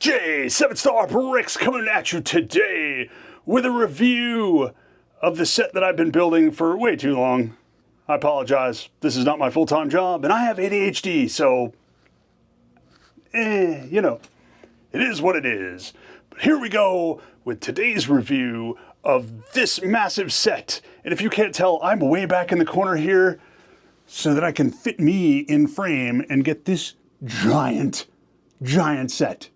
J 7-Star Bricks coming at you today with a review of the set that I've been building for way too long. I apologize. This is not my full-time job, and I have ADHD, so, you know, it is what it is. But here we go with today's review of this massive set. And if you can't tell, I'm way back in the corner here so that I can fit me in frame and get this giant set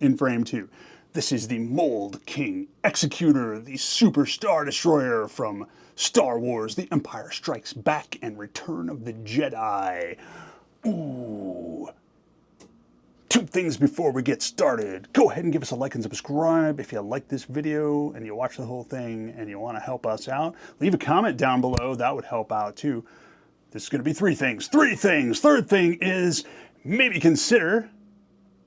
in frame too. This is the Mould King Executor, the Super Star Destroyer from Star Wars, The Empire Strikes Back and Return of the Jedi. Ooh. Two things before we get started. Go ahead and give us a like and subscribe if you like this video and you watch the whole thing and you want to help us out. Leave a comment down below. That would help out too. This is going to be three things. Third thing is maybe consider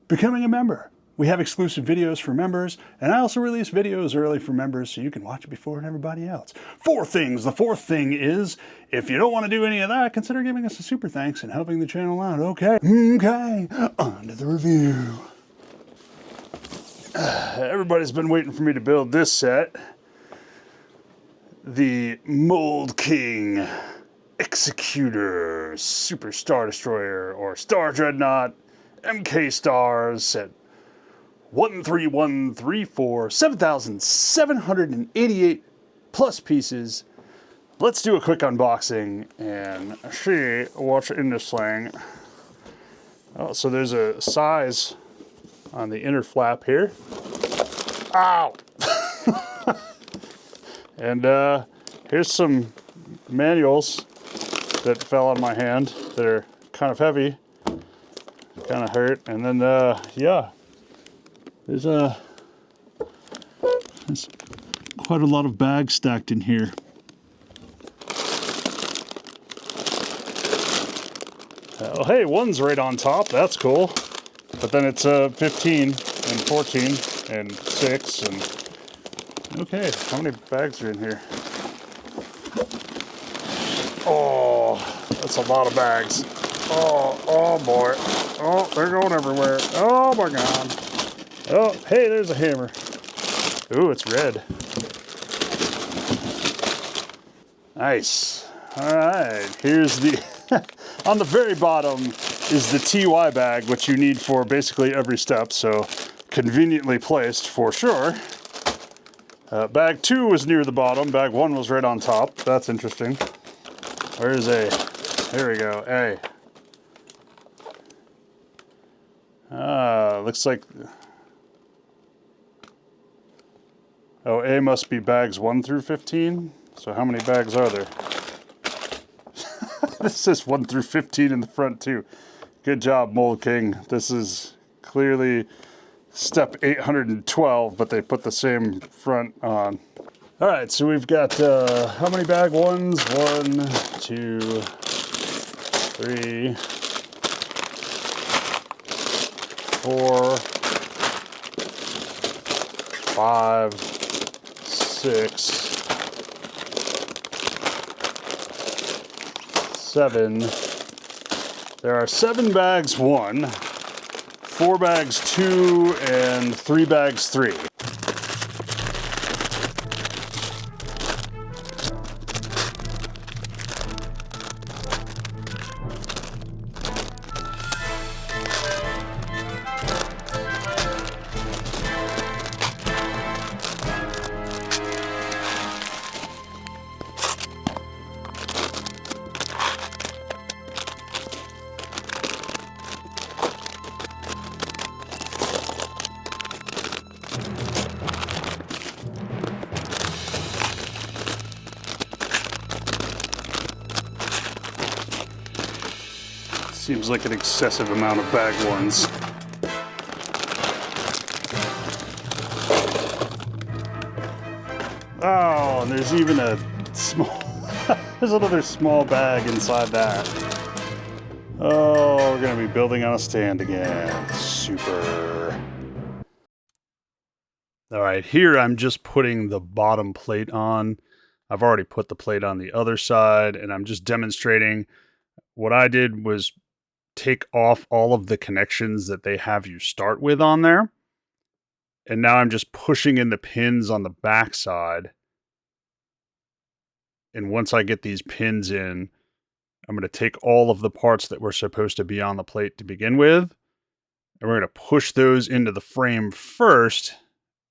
becoming a member. We have exclusive videos for members, and I also release videos early for members so you can watch it before everybody else. Four things. The fourth thing is, if you don't want to do any of that, consider giving us a super thanks and helping the channel out. Okay, on to the review. Everybody's been waiting for me to build this set. The Mould King Executor Super Star Destroyer, or Star Dreadnought, MK Stars, set 13134, 7,788 plus pieces. Let's do a quick unboxing and see what's in this thing. Oh, so there's a size on the inner flap here. Ow! And here's some manuals that fell on my hand. They're kind of heavy, kind of hurt. And then, yeah. There's quite a lot of bags stacked in here. Oh, hey, one's right on top. That's cool. But then it's 15 and 14 and 6 and... Okay, how many bags are in here? Oh, that's a lot of bags. Oh boy. Oh, they're going everywhere. Oh my God. Oh, hey, there's a hammer. Ooh, it's red. Nice. All right, here's the... On the very bottom is the TY bag, which you need for basically every step, so conveniently placed for sure. Bag 2 was near the bottom. Bag 1 was right on top. That's interesting. Where's A? Here we go, A. Looks like... Oh, A must be bags 1 through 15. So how many bags are there? This says 1 through 15 in the front too. Good job, Mould King. This is clearly step 812, but they put the same front on. All right, so we've got how many bag ones? 1, 2, 3, 4, 5, 6, 7. There are 7 bags 1, 4 bags 2, and 3 bags 3. Seems like an excessive amount of bag ones. Oh, and there's even a small... there's another small bag inside that. Oh, we're gonna be building on a stand again. Super. All right, here I'm just putting the bottom plate on. I've already put the plate on the other side, and I'm just demonstrating. What I did was take off all of the connections that they have you start with on there. And now I'm just pushing in the pins on the back side. And once I get these pins in, I'm going to take all of the parts that were supposed to be on the plate to begin with, and we're going to push those into the frame first,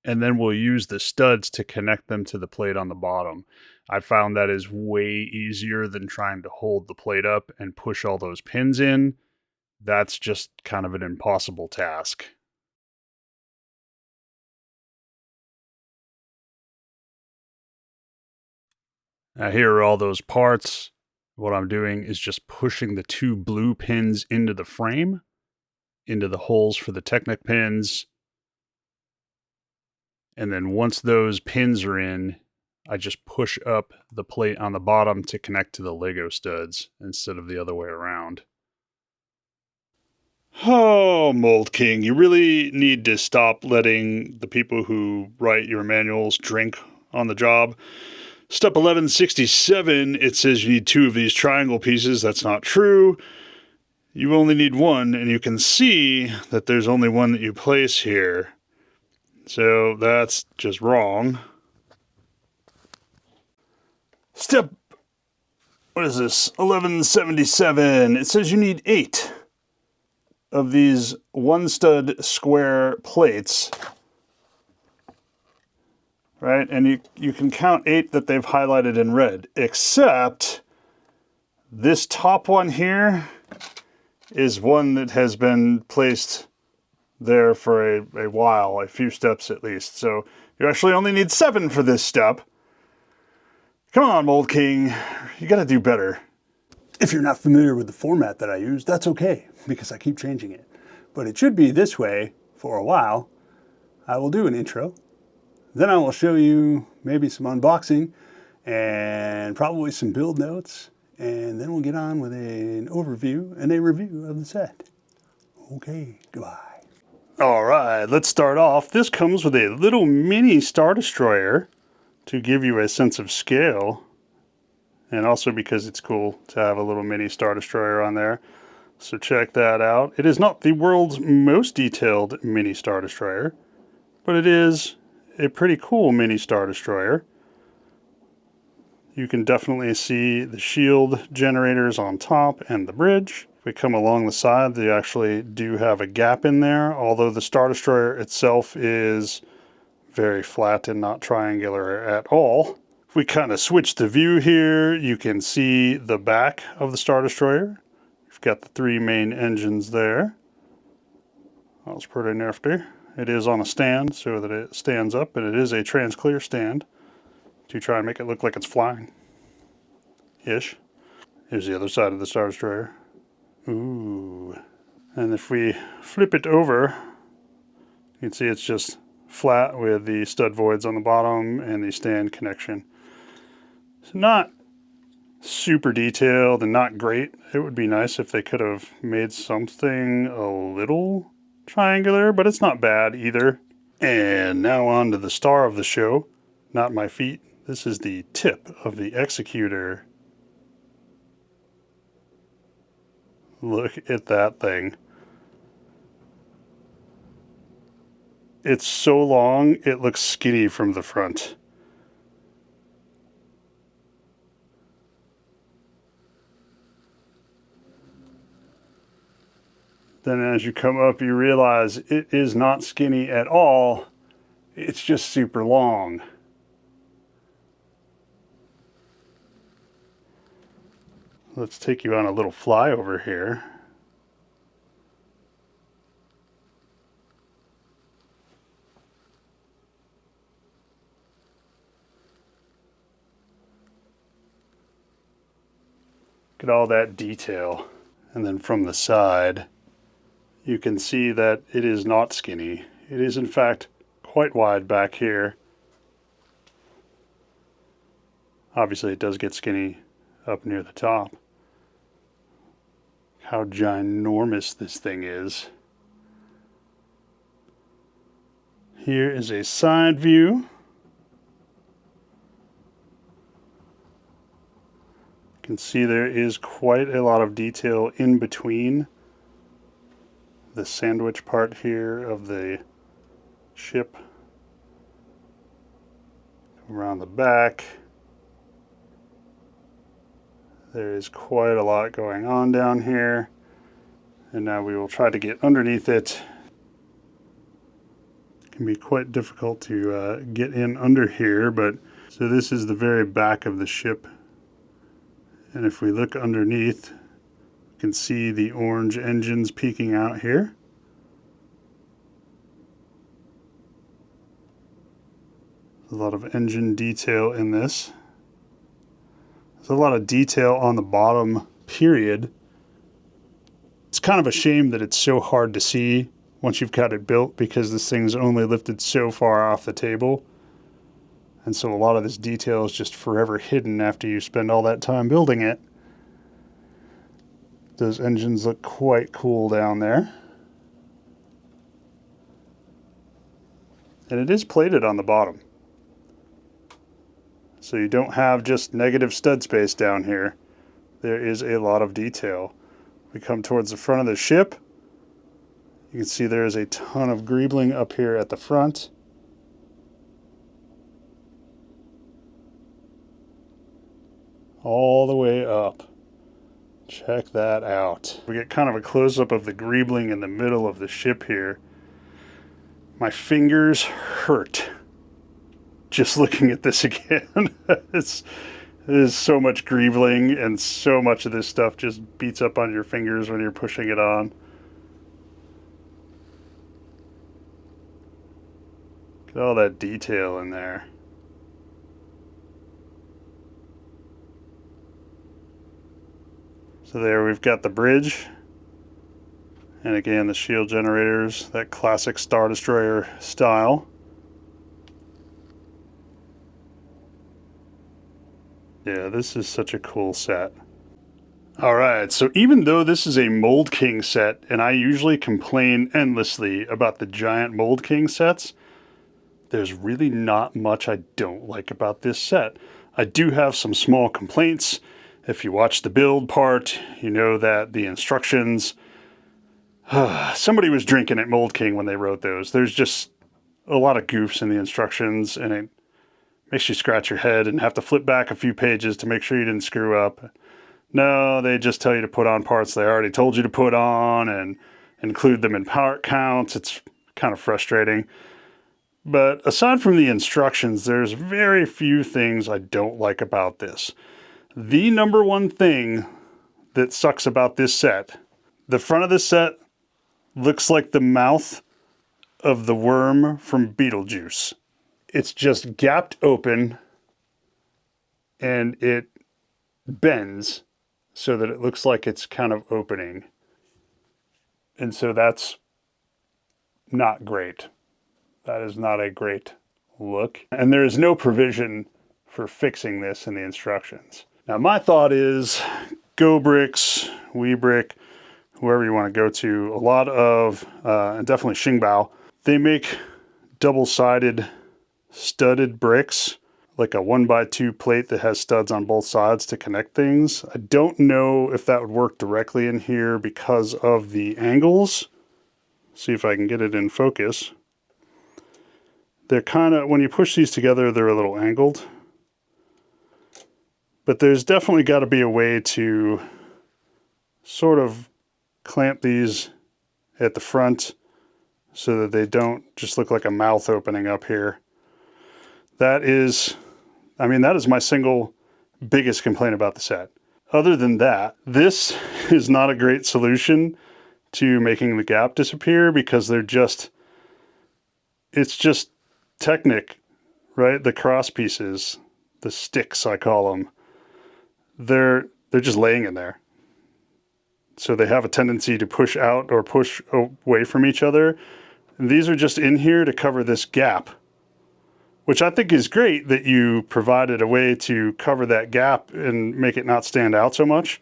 and then we'll use the studs to connect them to the plate on the bottom. I found that is way easier than trying to hold the plate up and push all those pins in. That's just kind of an impossible task. Now here are all those parts. What I'm doing is just pushing the two blue pins into the frame, into the holes for the Technic pins. And then once those pins are in, I just push up the plate on the bottom to connect to the Lego studs instead of the other way around. Oh, Mould King, you really need to stop letting the people who write your manuals drink on the job. Step 1167, it says you need 2 of these triangle pieces. That's not true. You only need 1, and you can see that there's only 1 that you place here. So that's just wrong. Step, what is this? 1177, it says you need 8 of these 1-stud square plates. Right, and you can count 8 that they've highlighted in red, except this top one here is one that has been placed there for a while, a few steps at least. So you actually only need 7 for this step. Come on, Mould King, you gotta do better. If you're not familiar with the format that I use, that's okay, because I keep changing it. But it should be this way for a while. I will do an intro. Then I will show you maybe some unboxing and probably some build notes. And then we'll get on with an overview and a review of the set. Okay, goodbye. All right, let's start off. This comes with a little mini Star Destroyer to give you a sense of scale. And also because it's cool to have a little mini Star Destroyer on there. So check that out. It is not the world's most detailed mini Star Destroyer, but it is a pretty cool mini Star Destroyer. You can definitely see the shield generators on top and the bridge. If we come along the side, they actually do have a gap in there, although the Star Destroyer itself is very flat and not triangular at all. If we kind of switch the view here, you can see the back of the Star Destroyer. You've got the 3 main engines there. That was pretty nifty. It is on a stand so that it stands up, and it is a trans-clear stand to try and make it look like it's flying-ish. Here's the other side of the Star Destroyer. Ooh. And if we flip it over, you can see it's just flat with the stud voids on the bottom and the stand connection. It's not super detailed and not great. It would be nice if they could have made something a little triangular, but it's not bad either. And now on to the star of the show, not my feet. This is the tip of the Executor. Look at that thing. It's so long, it looks skinny from the front. Then as you come up, you realize it is not skinny at all. It's just super long. Let's take you on a little flyover here. Look at all that detail. And then from the side, you can see that it is not skinny. It is in fact quite wide back here. Obviously it does get skinny up near the top. How ginormous this thing is. Here is a side view. You can see there is quite a lot of detail in between the sandwich part here of the ship around the back. There is quite a lot going on down here, and now we will try to get underneath it. It can be quite difficult to get in under here, but so this is the very back of the ship, and if we look underneath, you can see the orange engines peeking out here. A lot of engine detail in this. There's a lot of detail on the bottom, period. It's kind of a shame that it's so hard to see once you've got it built, because this thing's only lifted so far off the table. And so a lot of this detail is just forever hidden after you spend all that time building it. Those engines look quite cool down there. And it is plated on the bottom. So you don't have just negative stud space down here. There is a lot of detail. We come towards the front of the ship. You can see there is a ton of greebling up here at the front. All the way up. Check that out. We get kind of a close-up of the greebling in the middle of the ship here. My fingers hurt just looking at this again. There's so much greebling, and so much of this stuff just beats up on your fingers when you're pushing it on. Look at all that detail in there. So there we've got the bridge, and again the shield generators, that classic Star Destroyer style. Yeah, this is such a cool set. Alright, so even though this is a Mould King set, and I usually complain endlessly about the giant Mould King sets, there's really not much I don't like about this set. I do have some small complaints. If you watch the build part, you know that the instructions... somebody was drinking at Mould King when they wrote those. There's just a lot of goofs in the instructions, and it makes you scratch your head and have to flip back a few pages to make sure you didn't screw up. No, they just tell you to put on parts they already told you to put on and include them in part counts. It's kind of frustrating. But aside from the instructions, there's very few things I don't like about this. The number one thing that sucks about this set, the front of this set looks like the mouth of the worm from Beetlejuice. It's just gapped open, and it bends so that it looks like it's kind of opening. And so that's not great. That is not a great look. And there is no provision for fixing this in the instructions. Now my thought is, Go Bricks, Weebrick, whoever you want to go to, a lot of, and definitely Xingbao, they make double-sided studded bricks, like a 1x2 plate that has studs on both sides to connect things. I don't know if that would work directly in here because of the angles. See if I can get it in focus. They're kind of, when you push these together, they're a little angled. But there's definitely got to be a way to sort of clamp these at the front so that they don't just look like a mouth opening up here. That is, I mean, that is my single biggest complaint about the set. Other than that, this is not a great solution to making the gap disappear, because they're just, it's just Technic, right? The cross pieces, the sticks I call them, they're just laying in there. So they have a tendency to push out or push away from each other. And these are just in here to cover this gap, which I think is great that you provided a way to cover that gap and make it not stand out so much.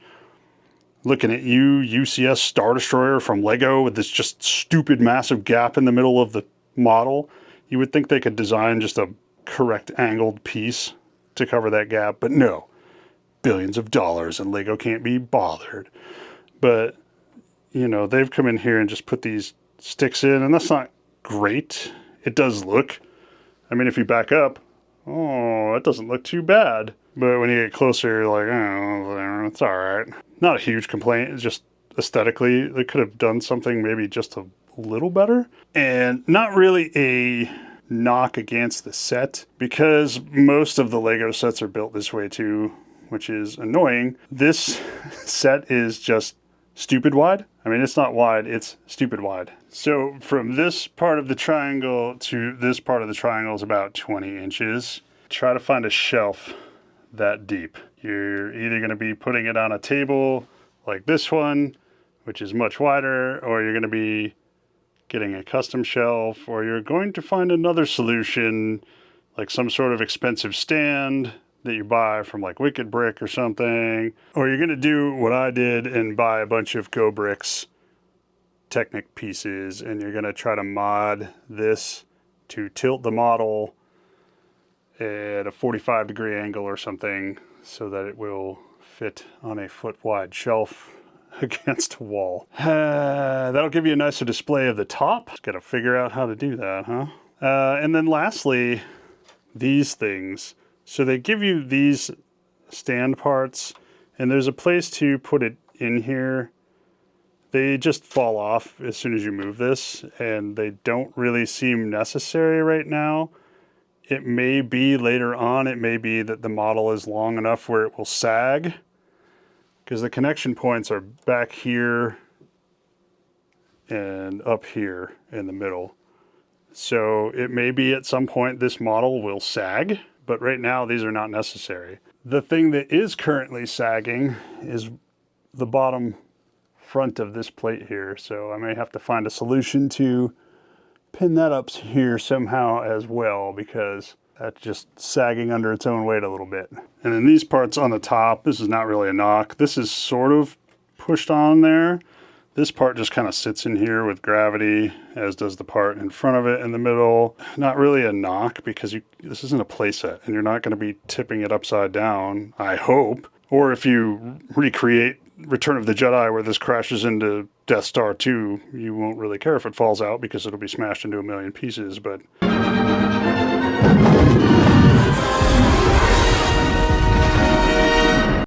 Looking at you, UCS Star Destroyer from Lego, with this just stupid massive gap in the middle of the model. You would think they could design just a correct angled piece to cover that gap, but no. Billions of dollars and Lego can't be bothered. But, you know, they've come in here and just put these sticks in, and that's not great. it does look, I mean, if you back up, oh, it doesn't look too bad. But when you get closer, you're like, oh, it's all right. Not a huge complaint. It's just aesthetically, they could have done something maybe just a little better. And not really a knock against the set, because most of the Lego sets are built this way too, which is annoying. This set is just stupid wide. I mean, it's not wide, it's stupid wide. So from this part of the triangle to this part of the triangle is about 20 inches. Try to find a shelf that deep. You're either going to be putting it on a table like this one, which is much wider, or you're going to be getting a custom shelf, or you're going to find another solution like some sort of expensive stand that you buy from like Wicked Brick or something, or you're going to do what I did and buy a bunch of Go Bricks Technic pieces, and you're going to try to mod this to tilt the model at a 45-degree angle or something so that it will fit on a foot-wide shelf against a wall. That'll give you a nicer display of the top. Just gotta figure out how to do that, huh? And then lastly, these things. So they give you these stand parts, and there's a place to put it in here. They just fall off as soon as you move this, and they don't really seem necessary right now. It may be later on, it may be that the model is long enough where it will sag, because the connection points are back here and up here in the middle. So it may be at some point this model will sag, but right now these are not necessary. The thing that is currently sagging is the bottom front of this plate here. So I may have to find a solution to pin that up here somehow as well, because that's just sagging under its own weight a little bit. And then these parts on the top, this is not really a knock. This is sort of pushed on there. This part just kind of sits in here with gravity, as does the part in front of it in the middle. Not really a knock, because this isn't a playset, and you're not going to be tipping it upside down, I hope. Or if you recreate Return of the Jedi where this crashes into Death Star 2, you won't really care if it falls out because it'll be smashed into a million pieces, but...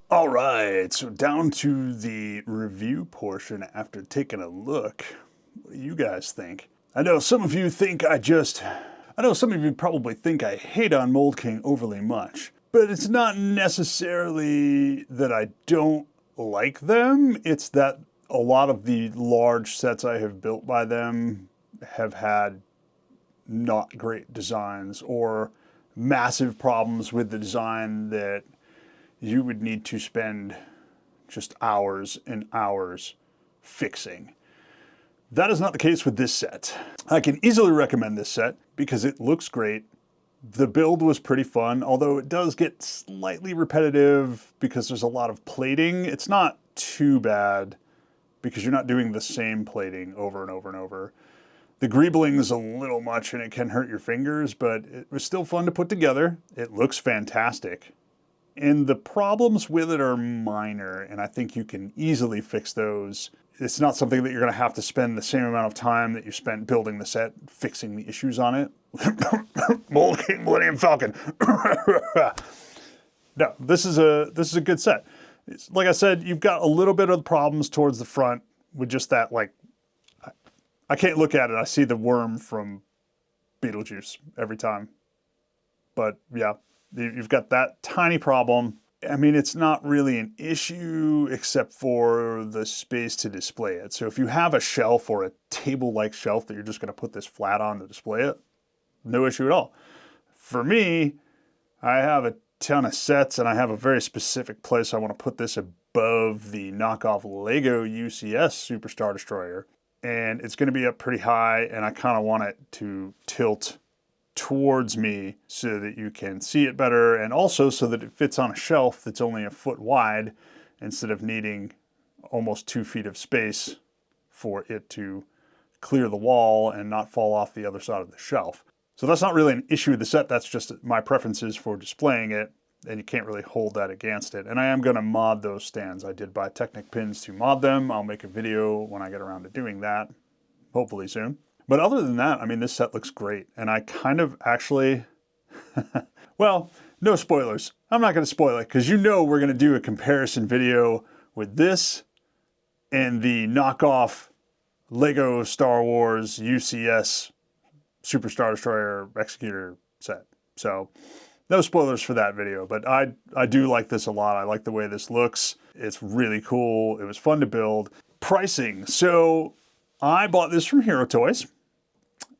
All right, so down to the review portion after taking a look. What do you guys think? I know some of you probably think I hate on Mould King overly much, but it's not necessarily that I don't like them. It's that a lot of the large sets I have built by them have had not great designs or massive problems with the design that you would need to spend just hours and hours fixing. That is not the case with this set. I can easily recommend this set because it looks great. The build was pretty fun, although it does get slightly repetitive because there's a lot of plating. It's not too bad because you're not doing the same plating over and over and over. The greebling is a little much and it can hurt your fingers, but it was still fun to put together. It looks fantastic. And the problems with it are minor, and I think you can easily fix those. It's not something that you're going to have to spend the same amount of time that you spent building the set fixing the issues on it. Mould King Millennium Falcon. No, this is a good set. Like I said, you've got a little bit of the problems towards the front with just that, like, I can't look at it. I see the worm from Beetlejuice every time. But yeah, you've got that tiny problem. I mean, it's not really an issue except for the space to display it. So if you have a shelf or a table-like shelf that you're just going to put this flat on to display it, no issue at all. For me, I have a ton of sets and I have a very specific place I want to put this above the knockoff Lego UCS Superstar Destroyer. And it's going to be up pretty high, and I kind of want it to tilt towards me so that you can see it better, and also so that it fits on a shelf that's only a foot wide instead of needing almost 2 feet of space for it to clear the wall and not fall off the other side of the shelf. So that's not really an issue with the set, that's just my preferences for displaying it, and you can't really hold that against it. And I am going to mod those stands. I did buy Technic pins to mod them. I'll make a video when I get around to doing that, hopefully soon. But other than that, I mean, this set looks great. And I kind of actually, well, no spoilers. I'm not going to spoil it because you know we're going to do a comparison video with this and the knockoff Lego Star Wars UCS Super Star Destroyer Executor set. So no spoilers for that video, but I do like this a lot. I like the way this looks. It's really cool. It was fun to build. Pricing. So I bought this from Hero Toys.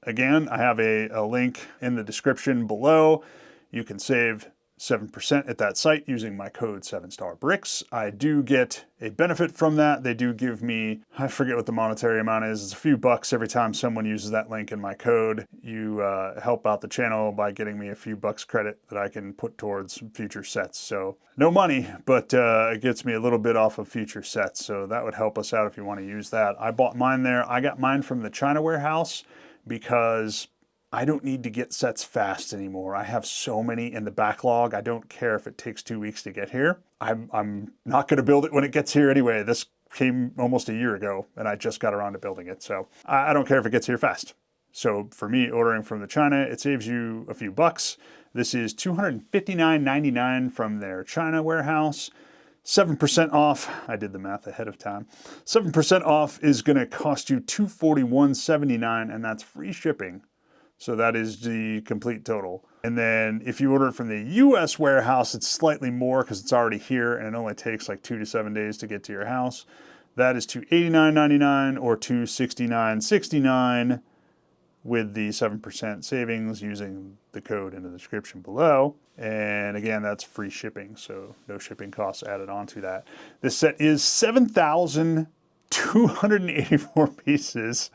Again, I have a link in the description below. You can save 7% at that site using my code 7starbricks. I do get a benefit from that. They do give me, I forget what the monetary amount is. It's a few bucks every time someone uses that link in my code. You help out the channel by getting me a few bucks credit that I can put towards future sets. So no money, but it gets me a little bit off of future sets. So that would help us out if you want to use that. I bought mine there. I got mine from the China warehouse because I don't need to get sets fast anymore. I have so many in the backlog. I don't care if it takes 2 weeks to get here. I'm not going to build it when it gets here anyway. This came almost a year ago and I just got around to building it. So I don't care if it gets here fast. So for me, ordering from the China, it saves you a few bucks. This is $259.99 from their China warehouse. 7% off, I did the math ahead of time. 7% off is going to cost you $241.79 and that's free shipping. So that is the complete total. And then if you order it from the US warehouse, it's slightly more because it's already here and it only takes like 2 to 7 days to get to your house. That is $289.99 or $269.69 with the 7% savings using the code in the description below. And again, that's free shipping, so no shipping costs added on to that. This set is 7,284 pieces.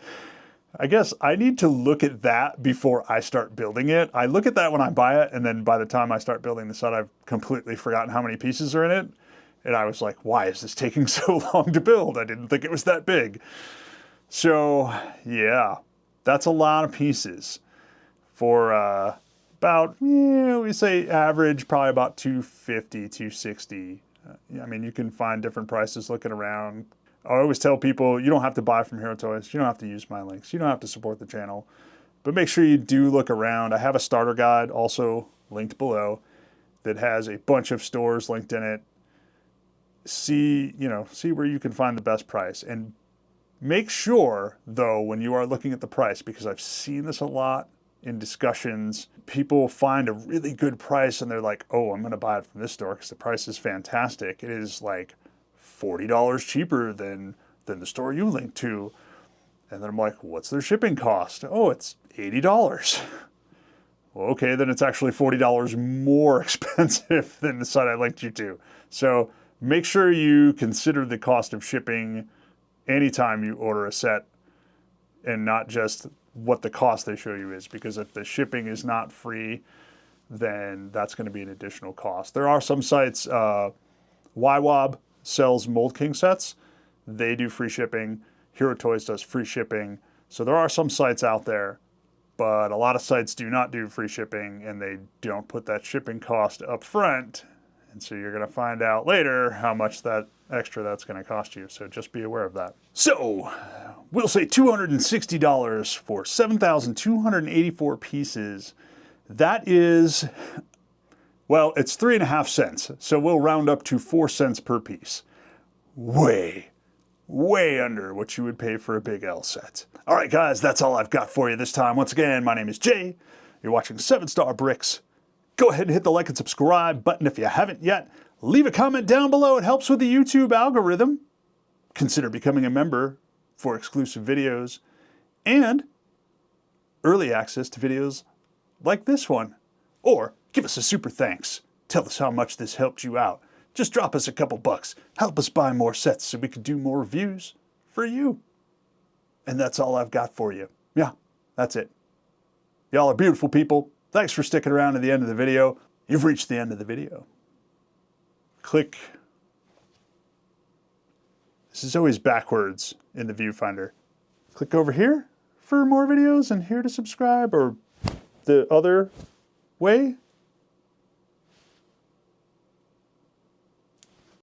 I guess I need to look at that before I start building it. I look at that when I buy it, and then by the time I start building the set, I've completely forgotten how many pieces are in it. And I was like, why is this taking so long to build? I didn't think it was that big. So yeah, that's a lot of pieces for about, we say average, probably about $250, $260. I mean, you can find different prices looking around. I always tell people, you don't have to buy from Hero Toys. You don't have to use my links. You don't have to support the channel. But make sure you do look around. I have a starter guide also linked below that has a bunch of stores linked in it. See where you can find the best price. And make sure, though, when you are looking at the price, because I've seen this a lot in discussions, people find a really good price and they're like, oh, I'm going to buy it from this store because the price is fantastic. It is like $40 cheaper than the store you linked to. And then I'm like, what's their shipping cost? Oh, it's $80. Well, okay, then it's actually $40 more expensive than the site I linked you to. So make sure you consider the cost of shipping anytime you order a set and not just what the cost they show you is, because if the shipping is not free, then that's going to be an additional cost. There are some sites, YWAB sells Mould King sets. They do free shipping. Hero Toys does free shipping. So there are some sites out there, but a lot of sites do not do free shipping and they don't put that shipping cost up front. And so you're going to find out later how much that extra that's going to cost you. So just be aware of that. So we'll say $260 for 7,284 pieces. That is, well, it's 3.5 cents. So we'll round up to 4 cents per piece. Way under what you would pay for a big L set. All right, guys, that's all I've got for you this time. Once again, my name is Jay. You're watching 7 Star Bricks. Go ahead and hit the like and subscribe button if you haven't yet. Leave a comment down below. It helps with the YouTube algorithm. Consider becoming a member for exclusive videos and early access to videos like this one. Or give us a super thanks. Tell us how much this helped you out. Just drop us a couple bucks. Help us buy more sets so we can do more reviews for you. And that's all I've got for you. Yeah, that's it. Y'all are beautiful people. Thanks for sticking around to the end of the video. You've reached the end of the video. Click. This is always backwards in the viewfinder. Click over here for more videos and here to subscribe, or the other way.